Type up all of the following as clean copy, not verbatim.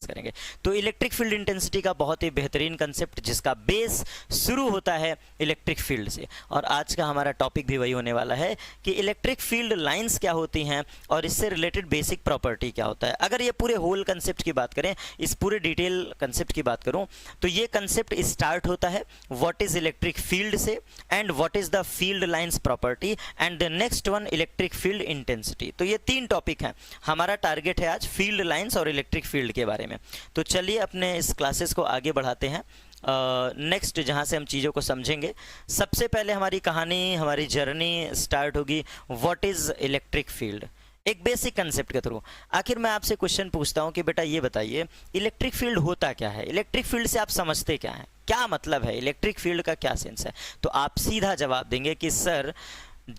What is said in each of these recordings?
करेंगे। तो electric field intensity का बहुत ही बेहतरीन कंसेप्ट जिसका बेस शुरू होता है इलेक्ट्रिक फील्ड से, और आज का हमारा टॉपिक भी वही होने वाला है कि इलेक्ट्रिक फील्ड लाइंस क्या होती हैं और इससे रिलेटेड बेसिक प्रॉपर्टी क्या होता है। अगर ये पूरे होल कंसेप्ट की बात करें, इस पूरे डिटेल कंसेप्ट की बात करूं, तो ये कंसेप्ट स्टार्ट होता है व्हाट इज इलेक्ट्रिक फील्ड से, and what is the field lines property, and the next one electric field intensity. तो ये 3 टॉपिक हैं। हमारा टारगेट है आज फील्ड लाइंस और इलेक्ट्रिक फील्ड के बारे में। तो चलिए अपने इस क्लासेस को आगे बढ़ाते हैं। नेक्स्ट जहाँ से हम चीज़ों को समझेंगे, सबसे पहले हमारी कहानी, हमारी जर्नी स्टार्ट होगी व्हाट इज़ इलेक्ट्रिक फील्ड, एक बेसिक कंसेप्ट के थ्रू। आखिर मैं आपसे क्वेश्चन पूछता हूँ कि बेटा ये बताइए इलेक्ट्रिक फील्ड होता क्या है, इलेक्ट्रिक फील्ड से आप समझते क्या है, क्या मतलब है, इलेक्ट्रिक फील्ड का क्या सेंस है। तो आप सीधा जवाब देंगे कि सर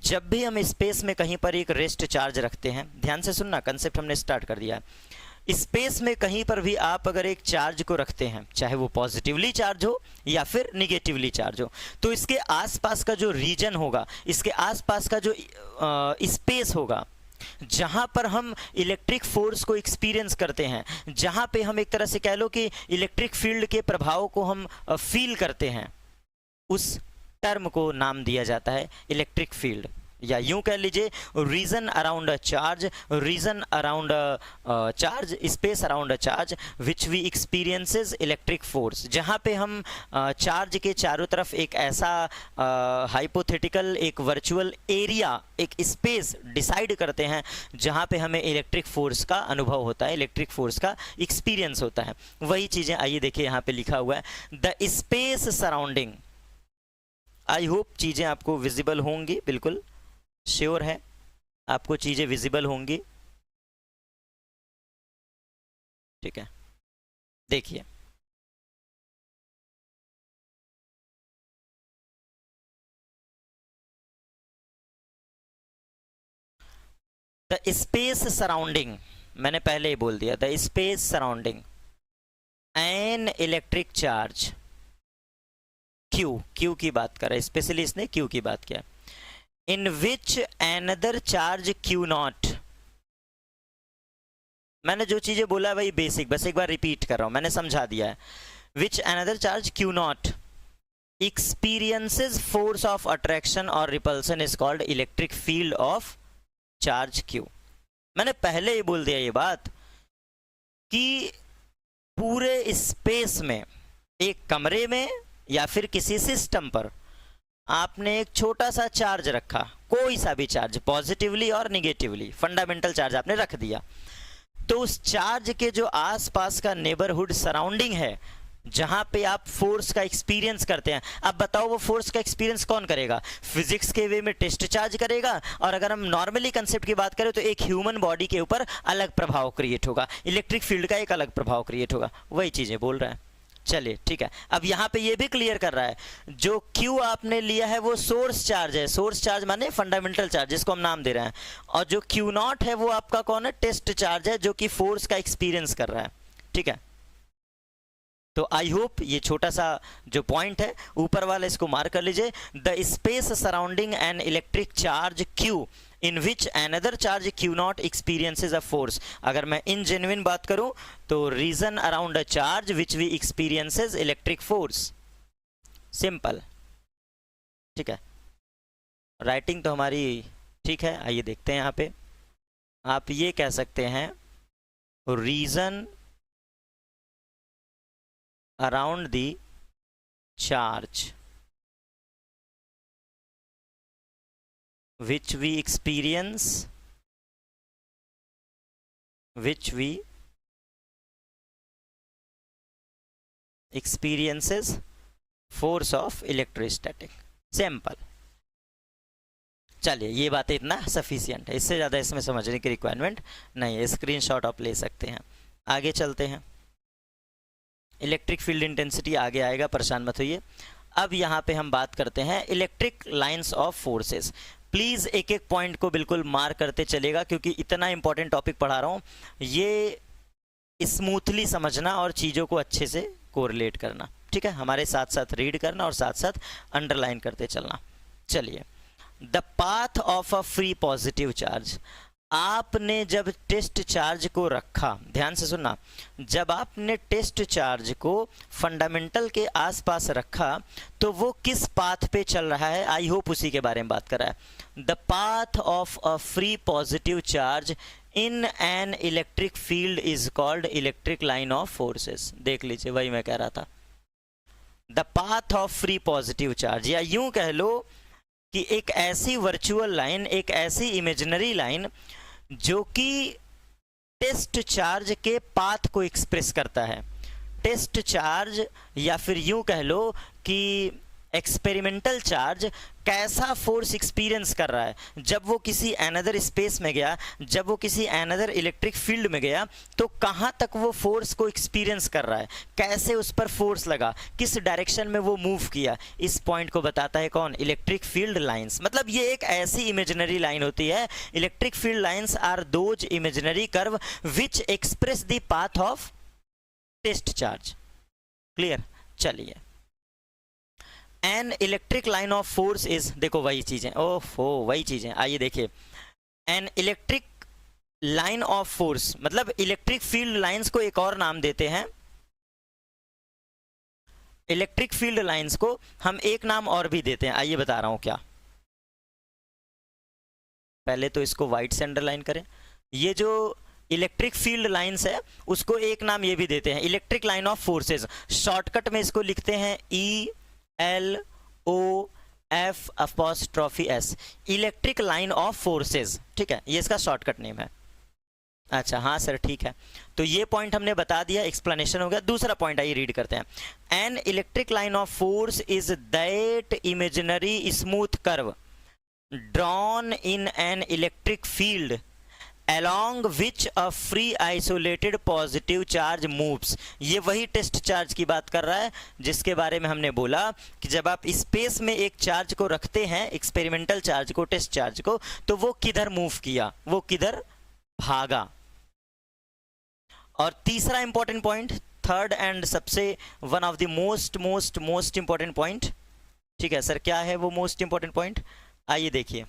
जब भी हम स्पेस में कहीं पर एक रेस्ट चार्ज रखते हैं, ध्यान से सुनना, कंसेप्ट हमने स्टार्ट कर दिया है। स्पेस में कहीं पर भी आप अगर एक चार्ज को रखते हैं, चाहे वो पॉजिटिवली चार्ज हो या फिर निगेटिवली चार्ज हो, तो इसके आसपास का जो रीजन होगा, इसके आसपास का जो स्पेस होगा, जहां पर हम इलेक्ट्रिक फोर्स को एक्सपीरियंस करते हैं, जहां पे हम एक तरह से कह लो कि इलेक्ट्रिक फील्ड के प्रभाव को हम फील करते हैं, उस टर्म को नाम दिया जाता है इलेक्ट्रिक फील्ड, या यूं कह लीजिए region around a charge, region around a charge, space around a charge which we experiences electric force. जहां पे हम चार्ज के चारों तरफ एक ऐसा हाइपोथेटिकल, एक वर्चुअल एरिया, एक स्पेस डिसाइड करते हैं जहां पे हमें इलेक्ट्रिक फोर्स का अनुभव होता है, इलेक्ट्रिक फोर्स का एक्सपीरियंस होता है। वही चीज़ें आइए देखिए यहाँ पे लिखा हुआ है the space surrounding. I hope चीज़ें आपको विजिबल होंगी, बिल्कुल श्योर है आपको चीजें विजिबल होंगी, ठीक है। देखिए द स्पेस सराउंडिंग, मैंने पहले ही बोल दिया, the space surrounding an electric charge Q की बात कर रहा है, स्पेशली इसने क्यू की बात किया, in which another charge q not. मैंने जो चीजें बोला वही बेसिक, बस एक बार रिपीट कर रहा हूं, मैंने समझा दिया है। which another charge q not experiences force of attraction or repulsion is called electric field of charge q। मैंने पहले ही बोल दिया ये बात कि पूरे स्पेस में, एक कमरे में या फिर किसी सिस्टम पर आपने एक छोटा सा चार्ज रखा, कोई सा भी चार्ज, पॉजिटिवली और निगेटिवली, फंडामेंटल चार्ज आपने रख दिया, तो उस चार्ज के जो आसपास का नेबरहुड सराउंडिंग है, जहां पे आप फोर्स का एक्सपीरियंस करते हैं, अब बताओ वो फोर्स का एक्सपीरियंस कौन करेगा? फिजिक्स के वे में टेस्ट चार्ज करेगा, और अगर हम नॉर्मली कंसेप्ट की बात करें तो एक ह्यूमन बॉडी के ऊपर अलग प्रभाव क्रिएट होगा, इलेक्ट्रिक फील्ड का एक अलग प्रभाव क्रिएट होगा। वही चीजें बोल रहे हैं। चलिए ठीक है, अब यहाँ पे ये भी क्लियर कर रहा है जो Q आपने लिया है वो सोर्स चार्ज है, सोर्स चार्ज माने फंडामेंटल चार्ज जिसको हम नाम दे रहे हैं, और जो Q नॉट है वो आपका कौन है? टेस्ट चार्ज है, जो कि फोर्स का एक्सपीरियंस कर रहा है, ठीक है। तो आई होप ये छोटा सा जो पॉइंट है ऊपर वाला इसको मार्क कर लीजिए, the space surrounding an electric charge Q in which another charge Q not experiences a force। अगर मैं इन जेन्युइन बात करूं तो region around a charge which we experiences electric force, simple, ठीक है। राइटिंग तो हमारी ठीक है, आइए देखते हैं यहाँ पे। आप ये कह सकते हैं region around the charge which we experiences force of electrostatic, simple. चलिए ये बात इतना सफिशिएंट है, इससे ज़्यादा इसमें समझने की रिक्वायरमेंट नहीं है, स्क्रीनशॉट आप ले सकते हैं। आगे चलते हैं, इलेक्ट्रिक फील्ड इंटेंसिटी आगे आएगा, परेशान मत होइए। अब यहाँ पे हम बात करते हैं electric lines of forces. Please एक एक पॉइंट को बिल्कुल मार्क करते चलेगा, क्योंकि इतना इंपॉर्टेंट टॉपिक पढ़ा रहा हूँ, ये स्मूथली समझना और चीज़ों को अच्छे से कोरिलेट करना, ठीक है। हमारे साथ साथ रीड करना और साथ साथ अंडरलाइन करते चलना। चलिए, the path of a free positive charge, आपने जब टेस्ट चार्ज को रखा, ध्यान से सुनना, जब आपने टेस्ट चार्ज को फंडामेंटल के आसपास रखा तो वो किस पाथ पे चल रहा है, आई होप उसी के बारे में बात कर रहा है। The path of a free positive charge in an electric field is called electric line of forces. देख लीजिए, वही मैं कह रहा था, the path of free positive charge, या यूं कह लो कि एक ऐसी वर्चुअल लाइन, एक ऐसी इमेजिनरी लाइन जो कि टेस्ट चार्ज के पाथ को एक्सप्रेस करता है। टेस्ट चार्ज, या फिर यूं कह लो कि एक्सपेरिमेंटल चार्ज कैसा फोर्स एक्सपीरियंस कर रहा है जब वो किसी अनदर स्पेस में गया, जब वो किसी अनदर इलेक्ट्रिक फील्ड में गया, तो कहाँ तक वो फोर्स को एक्सपीरियंस कर रहा है, कैसे उस पर फोर्स लगा, किस डायरेक्शन में वो मूव किया, इस पॉइंट को बताता है कौन, इलेक्ट्रिक फील्ड लाइंस। मतलब ये एक ऐसी इमेजिनरी लाइन होती है, electric field lines are those imaginary curve which express the path of test charge. Clear? चलिए, an electric line of force is, देखो वही चीजें, ओफो वही चीजें, आइए देखिए, an electric line of force, मतलब इलेक्ट्रिक फील्ड लाइंस को एक और नाम देते हैं, इलेक्ट्रिक फील्ड लाइंस को हम एक नाम और भी देते हैं, आइए बता रहा हूं क्या। पहले तो इसको व्हाइट से अंडरलाइन करें, ये जो इलेक्ट्रिक फील्ड लाइंस है उसको एक नाम ये भी देते हैं, electric line of forces. Shortcut में इसको लिखते हैं ELOF', electric line of forces. ठीक है, ये इसका शॉर्टकट नेम है। अच्छा हाँ सर, ठीक है, तो ये पॉइंट हमने बता दिया, एक्सप्लेनेशन हो गया। दूसरा पॉइंट आइए रीड करते हैं। N electric line of force is that imaginary smooth curve drawn in an electric field along which a free isolated positive charge moves। ये वही टेस्ट चार्ज की बात कर रहा है जिसके बारे में हमने बोला कि जब आप स्पेस में एक चार्ज को रखते हैं, एक्सपेरिमेंटल चार्ज को, टेस्ट चार्ज को, तो वो किधर मूव किया, वो किधर भागा। और तीसरा इंपॉर्टेंट पॉइंट, थर्ड एंड सबसे one of the most important point, ठीक है सर, क्या है वो मोस्ट इंपॉर्टेंट पॉइंट, आइए देखिए।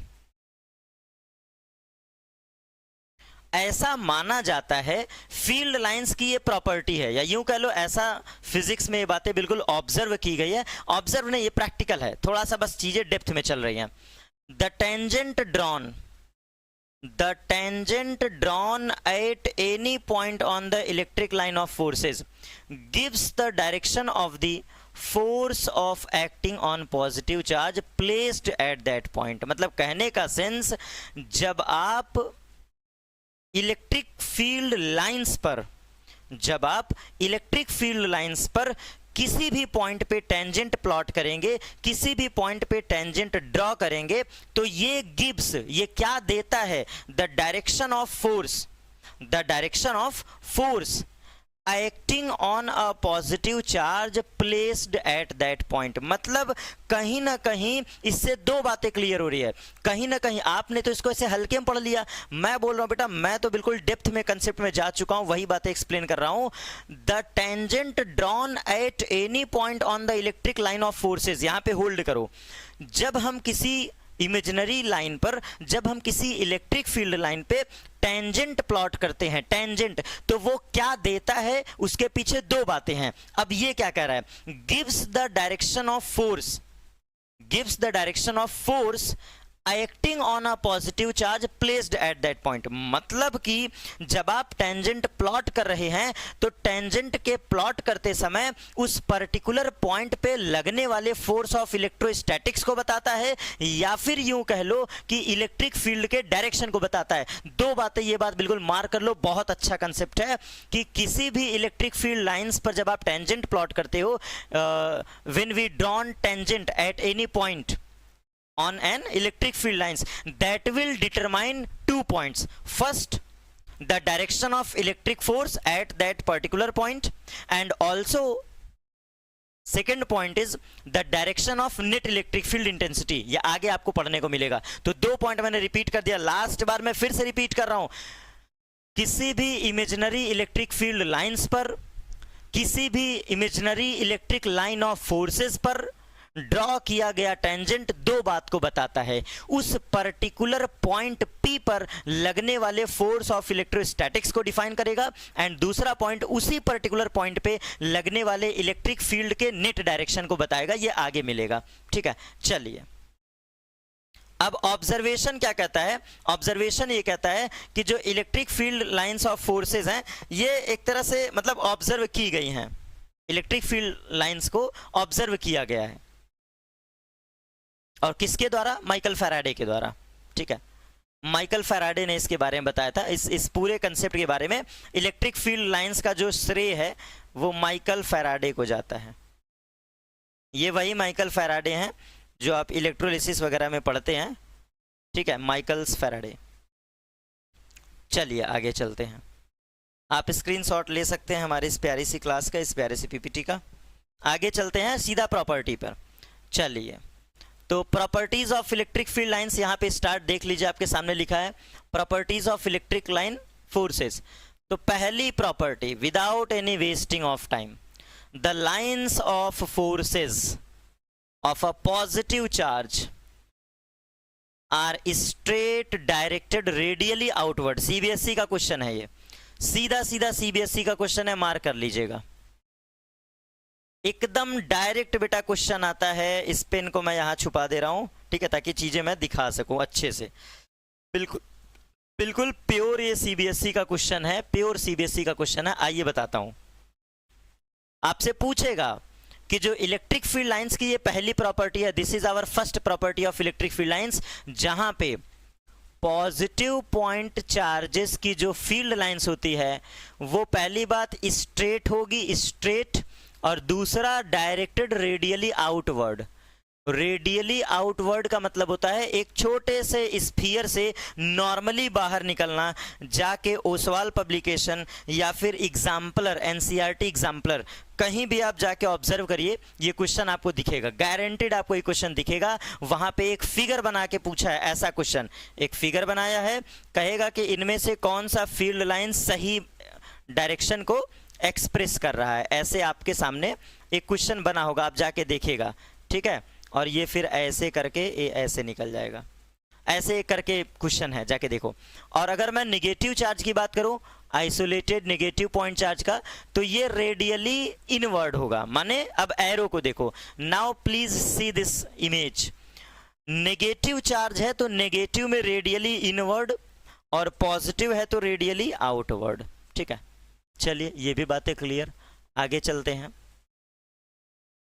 ऐसा माना जाता है, फील्ड लाइंस की ये प्रॉपर्टी है, या यूं कह लो ऐसा फिजिक्स में ये बातें बिल्कुल ऑब्जर्व की गई है, ऑब्जर्व नहीं, ये प्रैक्टिकल है, थोड़ा सा बस चीजें डेप्थ में चल रही हैं। The tangent drawn at any point on the electric line of forces gives the direction of the force of acting on positive charge placed at that point. मतलब कहने का सेंस, जब आप इलेक्ट्रिक फील्ड लाइंस पर किसी भी point पे tangent plot करेंगे, किसी भी पॉइंट पे टेंजेंट ड्रॉ करेंगे, तो ये गिब्स, ये क्या देता है, the direction of force acting on a positive charge placed at that point. मतलब कहीं ना कहीं इससे दो बातें क्लियर हो रही है। कहीं ना कहीं आपने तो इसको ऐसे हल्के में पढ़ लिया, मैं बोल रहा हूं बेटा, मैं तो बिल्कुल डेप्थ में कंसेप्ट में जा चुका हूं, वही बातें एक्सप्लेन कर रहा हूं। The tangent drawn at any point on the electric line of forces, यहां पे होल्ड करो, जब हम किसी इमेजिनरी लाइन पर, जब हम किसी इलेक्ट्रिक फील्ड लाइन पे टेंजेंट प्लॉट करते हैं, टेंजेंट, तो वो क्या देता है, उसके पीछे दो बातें हैं। अब ये क्या कह रहा है, gives the direction of force acting on a positive charge placed at that point. मतलब कि जब आप टेंजेंट प्लॉट कर रहे हैं तो टेंजेंट के प्लॉट करते समय उस पर्टिकुलर पॉइंट पे लगने वाले फोर्स ऑफ इलेक्ट्रोस्टैटिक्स को बताता है, या फिर यूं कह लो कि इलेक्ट्रिक फील्ड के डायरेक्शन को बताता है। दो बातें, ये बात बिल्कुल मार्क कर लो, बहुत अच्छा कंसेप्ट है कि किसी भी इलेक्ट्रिक फील्ड लाइंस पर जब आप टेंजेंट प्लॉट करते हो, when we drawn tangent at any point on an electric field lines, that will determine 2 points. First, the direction of electric force at that particular point, and also second point is the direction of net electric field intensity. ये आगे आपको पढ़ने को मिलेगा। तो दो point मैंने repeat कर दिया, लास्ट बार मैं फिर से रिपीट कर रहा हूं। किसी भी इमेजिनरी इलेक्ट्रिक फील्ड लाइंस पर, किसी भी imaginary electric line of forces पर ड्रॉ किया गया टेंजेंट दो बात को बताता है, उस पर्टिकुलर पॉइंट P पर लगने वाले फोर्स ऑफ इलेक्ट्रोस्टैटिक्स को डिफाइन करेगा, एंड दूसरा पॉइंट उसी पर्टिकुलर पॉइंट पे लगने वाले इलेक्ट्रिक फील्ड के नेट डायरेक्शन को बताएगा। ये आगे मिलेगा, ठीक है। चलिए अब ऑब्जर्वेशन क्या कहता है? ऑब्जर्वेशन ये कहता है कि जो electric field lines of forces हैं ये एक तरह से मतलब ऑब्जर्व की गई हैं, इलेक्ट्रिक फील्ड लाइंस को ऑब्जर्व किया गया है, और किसके द्वारा? माइकल फैराडे के द्वारा, ठीक है। माइकल फैराडे ने इसके बारे में बताया था। इस पूरे कंसेप्ट के बारे में इलेक्ट्रिक फील्ड लाइंस का जो श्रेय है वो माइकल फैराडे को जाता है। ये वही माइकल फैराडे हैं जो आप इलेक्ट्रोलिसिस वगैरह में पढ़ते हैं, ठीक है, माइकल्स फैराडे। चलिए आगे चलते हैं। आप स्क्रीनशॉट ले सकते हैं हमारी इस प्यारी सी क्लास का, इस प्यारे सी पीपीटी का। आगे चलते हैं सीधा प्रॉपर्टी पर। चलिए तो properties of electric field lines यहाँ पे स्टार्ट देख लीजिए, आपके सामने लिखा है properties of electric line forces. तो पहली property, without any wasting of time, the lines of forces of a positive charge are straight directed radially outward। CBSE का क्वेश्चन है ये, सीधा सीधा सीबीएसई का क्वेश्चन है, मार्क कर लीजिएगा। एकदम डायरेक्ट बेटा क्वेश्चन आता है। इस पेन को मैं यहां छुपा दे रहा हूं, ठीक है, ताकि चीजें मैं दिखा सकूं अच्छे से। बिल्कुल बिल्कुल प्योर ये सीबीएसई का क्वेश्चन है, प्योर सीबीएसई का क्वेश्चन है। आइए बताता हूं। आपसे पूछेगा कि जो इलेक्ट्रिक फील्ड लाइंस की ये पहली प्रॉपर्टी है, this is our first property of electric field lines, जहां पे पॉजिटिव पॉइंट चार्जेस की जो फील्ड लाइंस होती है वो पहली बात स्ट्रेट होगी, स्ट्रेट, और दूसरा directed radially outward. Radially outward का मतलब होता है एक छोटे से स्फीयर से नॉर्मली बाहर निकलना, जाके ओसवाल पब्लिकेशन या फिर एग्जाम्पलर, एनसीईआरटी एग्जाम्पलर, कहीं भी आप जाके ऑब्जर्व करिए, ये क्वेश्चन आपको दिखेगा, गारंटीड आपको ये क्वेश्चन दिखेगा। वहां पे एक फिगर बना के पूछा है, ऐसा क्वेश्चन एक फिगर बनाया है, कहेगा कि इनमें से कौन सा फील्ड लाइन सही डायरेक्शन को एक्सप्रेस कर रहा है। ऐसे आपके सामने एक क्वेश्चन बना होगा, आप जाके देखिएगा, ठीक है। और ये फिर ऐसे करके ये ऐसे निकल जाएगा, ऐसे करके क्वेश्चन है, जाके देखो। और अगर मैं नेगेटिव चार्ज की बात करूं, आइसोलेटेड नेगेटिव पॉइंट चार्ज का, तो ये रेडियली इनवर्ड होगा। माने अब एरो को देखो, now please see this image. Negative charge है तो नेगेटिव में रेडियली इनवर्ड, और पॉजिटिव है तो रेडियली आउटवर्ड, ठीक है। चलिए ये भी बातें क्लियर, आगे चलते हैं।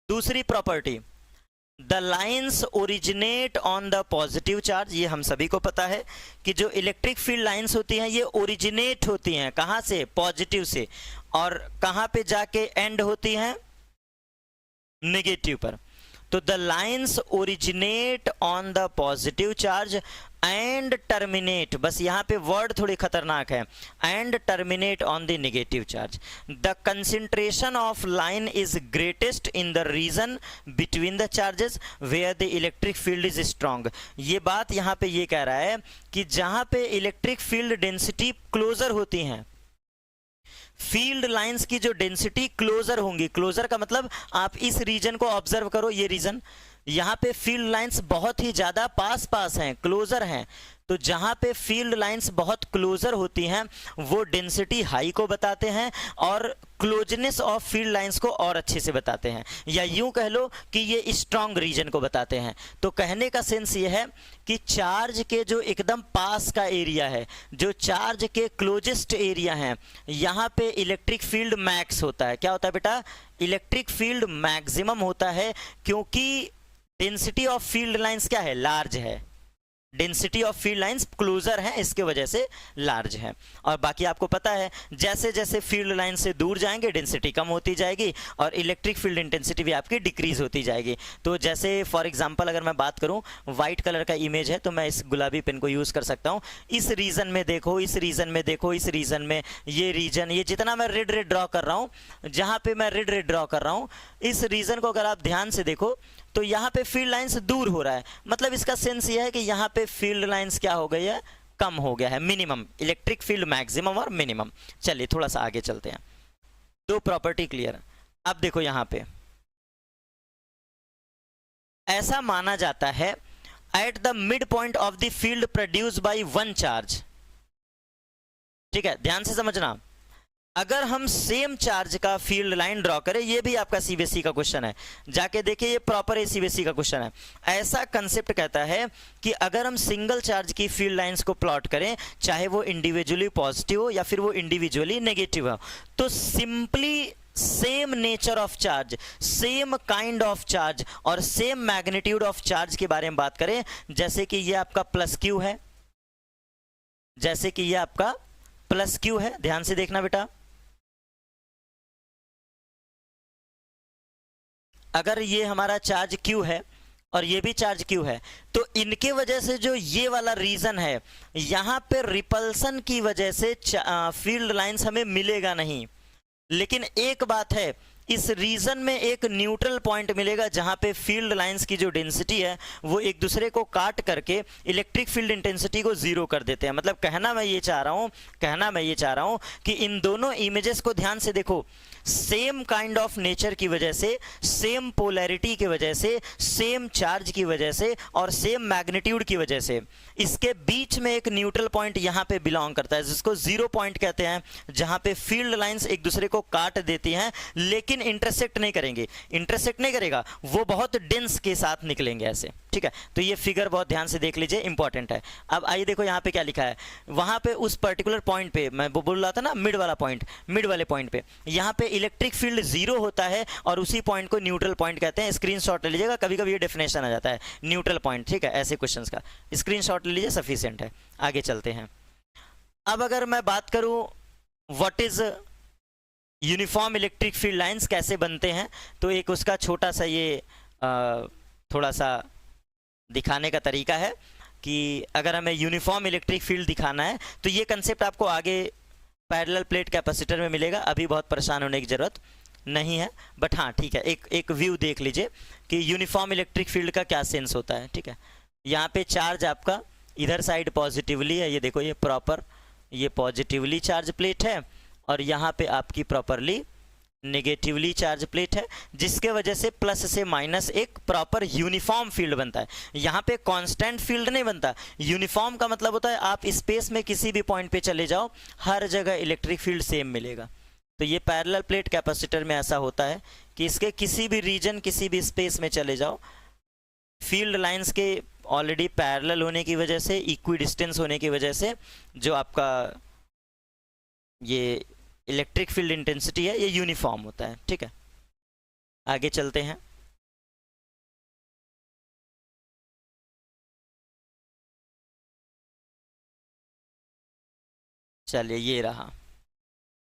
दूसरी property, the lines originate on the positive charge. ये हम सभी को पता है कि जो इलेक्ट्रिक फील्ड लाइंस होती हैं ये ओरिजिनेट होती हैं कहाँ से? पॉजिटिव से, और कहाँ पे जाके एंड होती हैं? नेगेटिव पर। तो the lines originate on the positive charge and terminate, बस यहाँ पे वर्ड थोड़ी खतरनाक है, and terminate on the negative charge. The concentration of line is greatest in the region between the charges where the electric field is strong. ये बात यहाँ पे ये कह रहा है कि जहाँ पे इलेक्ट्रिक फील्ड डेंसिटी क्लोजर होती हैं, फील्ड लाइंस की जो डेंसिटी क्लोजर होंगी, क्लोजर का मतलब आप इस रीजन को ऑब्जर्व करो, ये रीजन, यहाँ पे फील्ड लाइंस बहुत ही ज्यादा पास पास हैं, क्लोजर हैं। तो जहां पे फील्ड लाइंस बहुत क्लोजर होती हैं वो डेंसिटी हाई को बताते हैं, और क्लोजनेस ऑफ फील्ड लाइंस को और अच्छे से बताते हैं, या यूं कह लो कि ये स्ट्रॉन्ग रीजन को बताते हैं। तो कहने का सेंस ये है कि चार्ज के जो एकदम पास का एरिया है, जो चार्ज के क्लोजेस्ट एरिया है, यहाँ पे इलेक्ट्रिक फील्ड मैक्स होता है। क्या होता है बेटा? इलेक्ट्रिक फील्ड मैक्सिमम होता है, क्योंकि डेंसिटी ऑफ फील्ड लाइंस क्या है? लार्ज है। Density of field lines closer है, इसके वजह से लार्ज है। और बाकी आपको पता है जैसे जैसे फील्ड लाइन से दूर जाएंगे डेंसिटी कम होती जाएगी, और इलेक्ट्रिक फील्ड इंटेंसिटी भी आपकी डिक्रीज होती जाएगी। तो जैसे फॉर एग्जांपल अगर मैं बात करूं, व्हाइट कलर का इमेज है, तो मैं इस गुलाबी पेन को यूज कर सकता हूं। इस रीजन में देखो, इस रीजन में देखो, इस रीजन में, ये रीजन, ये जितना मैं रेड रेड ड्रॉ कर रहा हूं, जहां पे मैं रेड रेड ड्रॉ कर रहा हूं, इस रीजन को अगर आप ध्यान से देखो तो यहाँ पे फील्ड लाइंस दूर हो रहा है। मतलब इसका सेंस ये है कि यहाँ पे फील्ड लाइंस क्या हो गई है? कम हो गया है। मिनिमम, इलेक्ट्रिक फील्ड मैक्सिमम और मिनिमम। चलिए थोड़ा सा आगे चलते हैं। दो प्रॉपर्टी क्लियर। अब देखो यहाँ पे ऐसा माना जाता है at the mid point of the field produce by one charge. ठीक है, ध्यान से समझना, अगर हम सेम चार्ज का फील्ड लाइन ड्रॉ करें, ये भी आपका सीबीएसई का क्वेश्चन है, जाके देखिए ये प्रॉपर सीबीएसई का क्वेश्चन है। ऐसा कंसेप्ट कहता है कि अगर हम सिंगल चार्ज की फील्ड लाइंस को प्लॉट करें, चाहे वो इंडिविजुअली पॉजिटिव हो या फिर वो इंडिविजुअली नेगेटिव हो, तो simply same nature of charge, same kind of charge और सेम मैग्नीट्यूड ऑफ चार्ज के बारे में बात करें, जैसे कि ये आपका प्लस क्यू है, जैसे कि ये आपका प्लस क्यू है, ध्यान से देखना बेटा, अगर ये हमारा चार्ज Q है और ये भी चार्ज Q है, तो इनके वजह से जो ये वाला रीजन है, यहां पे रिपल्सन की वजह से फील्ड लाइंस हमें मिलेगा नहीं। लेकिन एक बात है, इस रीजन में एक न्यूट्रल पॉइंट मिलेगा जहां पे फील्ड लाइंस की जो डेंसिटी है वो एक दूसरे को काट करके इलेक्ट्रिक फील्ड इंटेंसिटी को जीरो कर देते हैं। मतलब कहना मैं ये चाह रहा हूं कि इन दोनों इमेजेस को ध्यान से देखो, सेम काइंड ऑफ नेचर की वजह से, सेम पोलैरिटी की वजह से, सेम चार्ज की वजह से और सेम मैग्नीट्यूड की वजह से इसके बीच में एक न्यूट्रल पॉइंट यहां पे बिलोंग करता है, जिसको जीरो पॉइंट कहते हैं, जहां पे फील्ड लाइंस एक दूसरे को काट देती हैं लेकिन इंटरसेक्ट नहीं करेंगे, इंटरसेक्ट नहीं करेगा, वो बहुत डेंस के साथ निकलेंगे ऐसे। ठीक है, तो ये फिगर बहुत ध्यान से देख लीजिए, इंपॉर्टेंट है। अब आइए देखो यहाँ पे क्या लिखा है, वहां पे उस पर्टिकुलर पॉइंट पे मैं बोल रहा था ना, मिड वाला पॉइंट, मिड वाले पॉइंट पे यहाँ पे इलेक्ट्रिक फील्ड जीरो होता है और उसी पॉइंट को न्यूट्रल पॉइंट कहते हैं। स्क्रीनशॉट ले लीजिएगा, कभी कभी ये डेफिनेशन आ जाता है न्यूट्रल पॉइंट। ठीक है, ऐसे क्वेश्चंस का स्क्रीनशॉट ले लीजिए, सफिशिएंट है। आगे चलते हैं। अब अगर मैं बात करूं what is uniform electric field lines कैसे बनते हैं, तो एक उसका छोटा सा ये थोड़ा सा दिखाने का तरीका है कि अगर हमें यूनिफॉर्म इलेक्ट्रिक फील्ड दिखाना है तो ये कंसेप्ट आपको आगे पैरेलल प्लेट कैपेसिटर में मिलेगा, अभी बहुत परेशान होने की जरूरत नहीं है। बट हाँ ठीक है, एक व्यू देख लीजिए कि यूनिफॉर्म इलेक्ट्रिक फील्ड का क्या सेंस होता है। ठीक है, यहाँ पे चार्ज आपका इधर साइड पॉजिटिवली है, ये देखो ये प्रॉपर ये पॉजिटिवली चार्ज प्लेट है और यहाँ पे आपकी प्रॉपरली नेगेटिवली चार्ज प्लेट है, जिसके वजह से प्लस से माइनस एक प्रॉपर यूनिफॉर्म फील्ड बनता है। यहाँ पे कांस्टेंट फील्ड नहीं बनता। यूनिफॉर्म का मतलब होता है आप स्पेस में किसी भी पॉइंट पे चले जाओ, हर जगह इलेक्ट्रिक फील्ड सेम मिलेगा। तो ये पैरेलल प्लेट कैपेसिटर में ऐसा होता है कि इसके किसी भी रीजन, किसी भी स्पेस में चले जाओ, फील्ड लाइंस के ऑलरेडी पैरेलल होने की वजह से, इक्वी डिस्टेंस होने की वजह से जो आपका ये इलेक्ट्रिक फील्ड इंटेंसिटी है ये यूनिफॉर्म होता है। ठीक है, आगे चलते हैं। चलिए ये रहा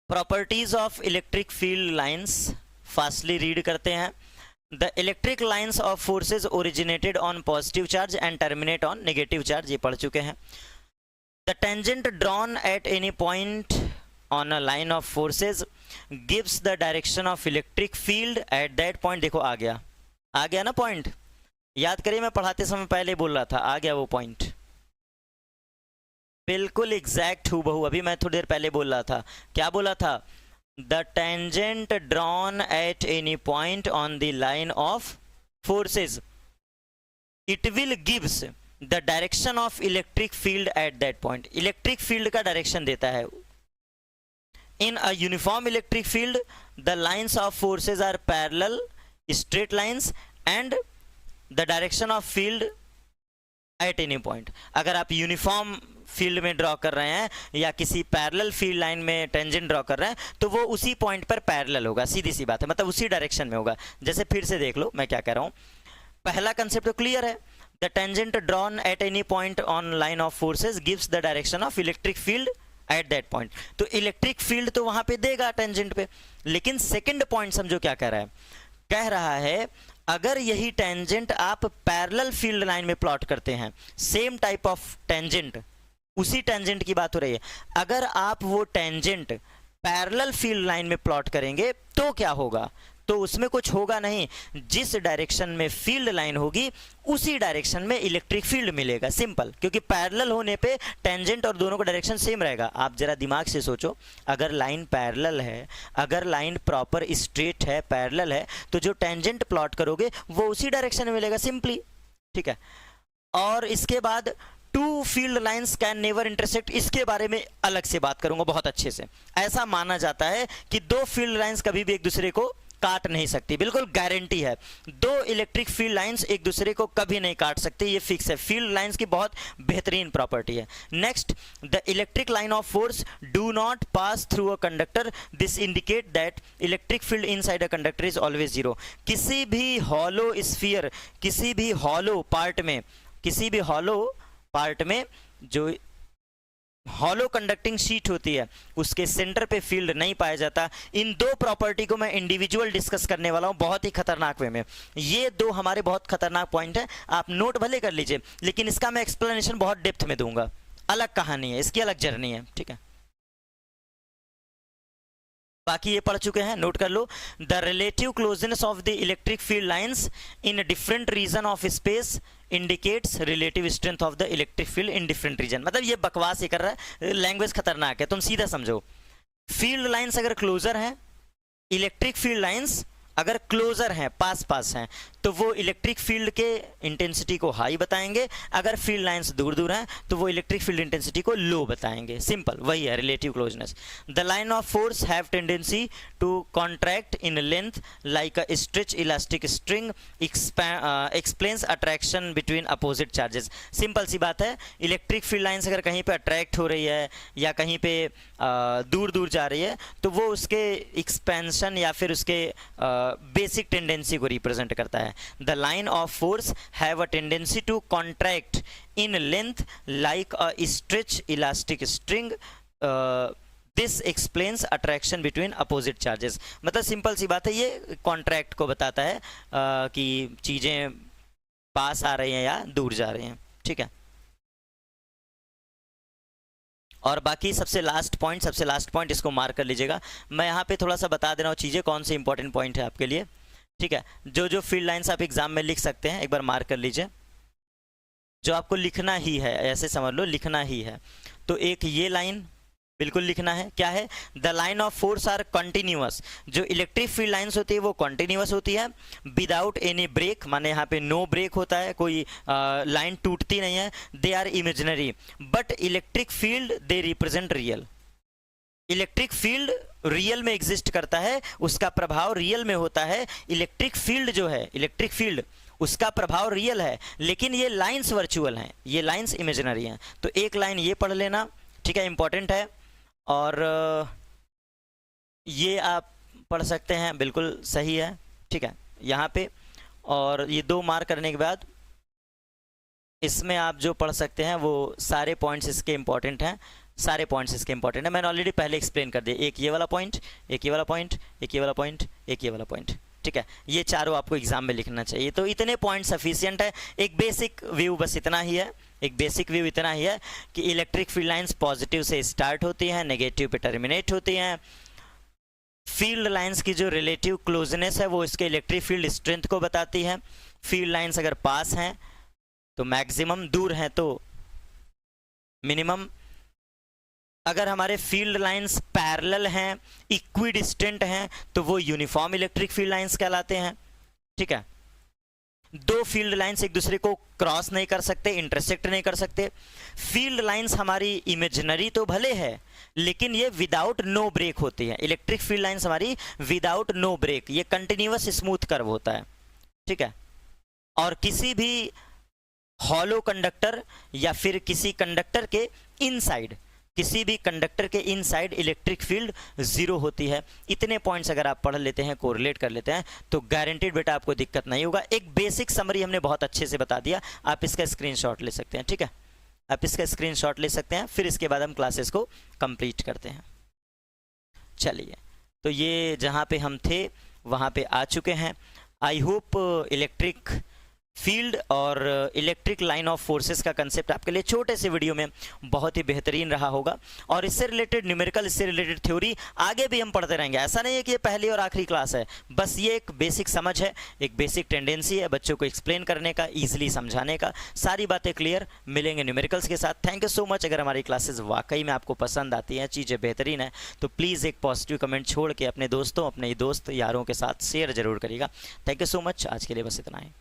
properties of electric field lines, fastly read करते हैं। The electric lines of forces originated on positive charge and terminate on negative charge, ये पढ़ चुके हैं। The tangent drawn at any point on a line of forces gives the direction of electric field at that point। देखो आ गया ना point, याद करिए मैं पढ़ाते समय पहले बोल रहा था, आ गया वो पॉइंट, बिल्कुल एग्जैक्ट हूबहू। अभी मैं थोड़ी देर पहले बोल रहा था, क्या बोला था? The tangent drawn at any point on the line of forces it will gives the direction of electric field at that point. Electric field का डायरेक्शन देता है। In a uniform electric field, the lines of forces are parallel, straight lines, and the direction of field at any point। अगर आप uniform field में draw कर रहे हैं या किसी पैरेलल फील्ड लाइन में टेंजेंट ड्रॉ कर रहे हैं तो वो उसी पॉइंट पर पैरेलल होगा, सीधी सी बात है, मतलब उसी डायरेक्शन में होगा। जैसे फिर से देख लो मैं क्या कह रहा हूँ, पहला कंसेप्ट तो क्लियर है, the tangent drawn at any point on line of forces gives the direction of electric field at that point. तो इलेक्ट्रिक फील्ड तो वहां पे देगा टेंजेंट पे, लेकिन सेकंड पॉइंट समझो क्या कह रहा है, कह रहा है अगर यही टेंजेंट आप पैरेलल फील्ड लाइन में प्लॉट करते हैं, सेम टाइप ऑफ टेंजेंट, उसी टेंजेंट की बात हो रही है, अगर आप वो टेंजेंट पैरेलल फील्ड लाइन में प्लॉट करेंगे तो क्या होगा, तो उसमें कुछ होगा नहीं, जिस डायरेक्शन में फील्ड लाइन होगी उसी डायरेक्शन में इलेक्ट्रिक फील्ड मिलेगा, सिंपल। क्योंकि पैरेलल होने पे टेंजेंट और दोनों का डायरेक्शन सेम रहेगा। आप जरा दिमाग से सोचो, अगर लाइन पैरेलल है, अगर लाइन प्रॉपर स्ट्रेट है, पैरेलल है, तो जो टेंजेंट प्लॉट करोगे वो उसी डायरेक्शन में मिलेगा, सिंपली, ठीक है। और इसके बाद two field lines can never intersect, इसके बारे में अलग से बात करूंगा बहुत अच्छे से। ऐसा माना जाता है कि दो फील्ड लाइंस कभी भी एक दूसरे को काट नहीं सकती, बिल्कुल गारंटी है। दो इलेक्ट्रिक फील्ड लाइंस एक दूसरे को कभी नहीं काट सकती, ये फिक्स है। फील्ड लाइंस की बहुत बेहतरीन प्रॉपर्टी है। Next, the electric line of force do not pass through a conductor, this indicate that electric field inside a conductor is always zero. किसी भी हॉलो स्फीयर, किसी भी हॉलो पार्ट में, किसी भी हॉलो पार्ट में जो हॉलो कंडक्टिंग शीट होती है उसके सेंटर पे फील्ड नहीं पाया जाता। इन दो प्रॉपर्टी को मैं इंडिविजुअल डिस्कस करने वाला हूं बहुत ही खतरनाक वे में। ये दो हमारे बहुत खतरनाक पॉइंट है, आप नोट भले कर लीजिए, लेकिन इसका मैं एक्सप्लेनेशन बहुत डेप्थ में दूंगा। अलग कहानी है, इसकी अलग जर्नी है, ठीक है। बाकी ये पढ़ चुके हैं, नोट कर लो। The relative closeness of the electric field lines in different region of space indicates relative strength of the electric field in different region. मतलब ये बकवास ही कर रहा है, लैंग्वेज खतरनाक है, तुम सीधा समझो। फील्ड लाइंस अगर क्लोजर है, इलेक्ट्रिक फील्ड लाइंस अगर क्लोजर हैं, पास पास हैं, तो वो इलेक्ट्रिक फील्ड के इंटेंसिटी को हाई बताएंगे। अगर फील्ड लाइंस दूर दूर हैं तो वो इलेक्ट्रिक फील्ड इंटेंसिटी को लो बताएंगे, सिंपल, वही है relative closeness. The line of force have tendency to contract in length like a stretch elastic string, explains attraction between opposite charges. Simple सी बात है, इलेक्ट्रिक फील्ड लाइंस अगर कहीं पे अट्रैक्ट हो रही है या कहीं पे दूर दूर जा रही है, तो वो उसके एक्सपेंशन या फिर उसके बेसिक टेंडेंसी को रिप्रेजेंट करता है। The line of force have a tendency to contract in length like a stretch elastic string, this explains attraction between opposite charges. मतलब सिंपल सी बात है, ये कॉन्ट्रैक्ट को बताता है कि चीजें पास आ रही हैं या दूर जा रही हैं, ठीक है। और बाकी सबसे लास्ट पॉइंट इसको मार्क कर लीजिएगा। मैं यहाँ पे थोड़ा सा बता दे रहा हूँ चीज़ें, कौन से इंपॉर्टेंट पॉइंट है आपके लिए, ठीक है। जो फील्ड लाइंस आप एग्जाम में लिख सकते हैं, एक बार मार्क कर लीजिए। जो आपको लिखना ही है, ऐसे समझ लो, लिखना ही है। तो एक ये लाइन बिल्कुल लिखना है, क्या है, the line of force are continuous. जो इलेक्ट्रिक फील्ड लाइंस होती है वो कंटिन्यूअस होती है, विदाउट एनी ब्रेक, माने यहाँ पे नो ब्रेक होता है, कोई लाइन टूटती नहीं है। They are imaginary but electric field they represent real. Electric field real में एग्जिस्ट करता है, उसका प्रभाव रियल में होता है। इलेक्ट्रिक फील्ड जो है, इलेक्ट्रिक फील्ड उसका प्रभाव रियल है, लेकिन ये लाइंस वर्चुअल हैं, ये लाइंस इमेजिनरी हैं। तो एक लाइन ये पढ़ लेना, ठीक है, इंपॉर्टेंट है। और ये आप पढ़ सकते हैं, बिल्कुल सही है, ठीक है, यहाँ पे। और ये 2 मार्क करने के बाद इसमें आप जो पढ़ सकते हैं वो सारे पॉइंट्स इसके इंपॉर्टेंट हैं, सारे पॉइंट्स इसके इंपॉर्टेंट है। मैंने ऑलरेडी पहले एक्सप्लेन कर दिया, एक ये वाला पॉइंट, एक ये वाला पॉइंट, एक ये वाला पॉइंट, एक ये वाला पॉइंट, ठीक है। ये चारों आपको एग्जाम में लिखना चाहिए। तो इतने पॉइंट सफिशिएंट है। एक बेसिक व्यू बस इतना ही है, एक बेसिक व्यू इतना ही है कि इलेक्ट्रिक फील्ड लाइंस पॉजिटिव से स्टार्ट होती हैं, नेगेटिव पे टर्मिनेट होती हैं। फील्ड लाइंस की जो रिलेटिव क्लोजनेस है वो इसके इलेक्ट्रिक फील्ड स्ट्रेंथ को बताती है। फील्ड लाइंस अगर पास हैं तो मैक्सिमम, दूर हैं तो मिनिमम। अगर हमारे फील्ड लाइंस पैरेलल हैं, इक्विडिस्टेंट हैं, तो वो यूनिफॉर्म इलेक्ट्रिक फील्ड लाइंस कहलाते हैं, ठीक है। दो फील्ड लाइंस एक दूसरे को क्रॉस नहीं कर सकते, इंटरसेक्ट नहीं कर सकते। फील्ड लाइंस हमारी इमेजिनरी तो भले है, लेकिन ये विदाउट नो ब्रेक होती है। इलेक्ट्रिक फील्ड लाइंस हमारी विदाउट नो ब्रेक, ये कंटिन्यूअस स्मूथ कर्व होता है, ठीक है। और किसी भी हॉलो कंडक्टर या फिर किसी कंडक्टर के इनसाइड, किसी भी कंडक्टर के इनसाइड इलेक्ट्रिक फील्ड 0 होती है। इतने पॉइंट्स अगर आप पढ़ लेते हैं, कोरिलेट कर लेते हैं, तो गारंटीड बेटा आपको दिक्कत नहीं होगा। एक बेसिक समरी हमने बहुत अच्छे से बता दिया, आप इसका स्क्रीनशॉट ले सकते हैं, ठीक है, आप इसका स्क्रीनशॉट ले सकते हैं। फिर इसके बाद हम क्लासेस को कंप्लीट करते हैं। चलिए, तो ये जहाँ पे हम थे वहाँ पे आ चुके हैं। आई होप इलेक्ट्रिक फील्ड और इलेक्ट्रिक लाइन ऑफ फोर्सेस का कंसेप्ट आपके लिए छोटे से वीडियो में बहुत ही बेहतरीन रहा होगा। और इससे रिलेटेड न्यूमेरिकल, इससे रिलेटेड थ्योरी आगे भी हम पढ़ते रहेंगे। ऐसा नहीं है कि ये पहली और आखिरी क्लास है, बस ये एक बेसिक समझ है, एक बेसिक टेंडेंसी है बच्चों को एक्सप्लेन करने का, ईजिली समझाने का। सारी बातें क्लियर मिलेंगे न्यूमेरिकल्स के साथ। Thank you so much. अगर हमारी क्लासेस वाकई में आपको पसंद आती हैं, चीज़ें बेहतरीन है, तो प्लीज़ एक पॉजिटिव कमेंट छोड़ के अपने दोस्तों, अपने दोस्त यारों के साथ शेयर जरूर करिएगा। Thank you so much. आज के लिए बस इतना ही।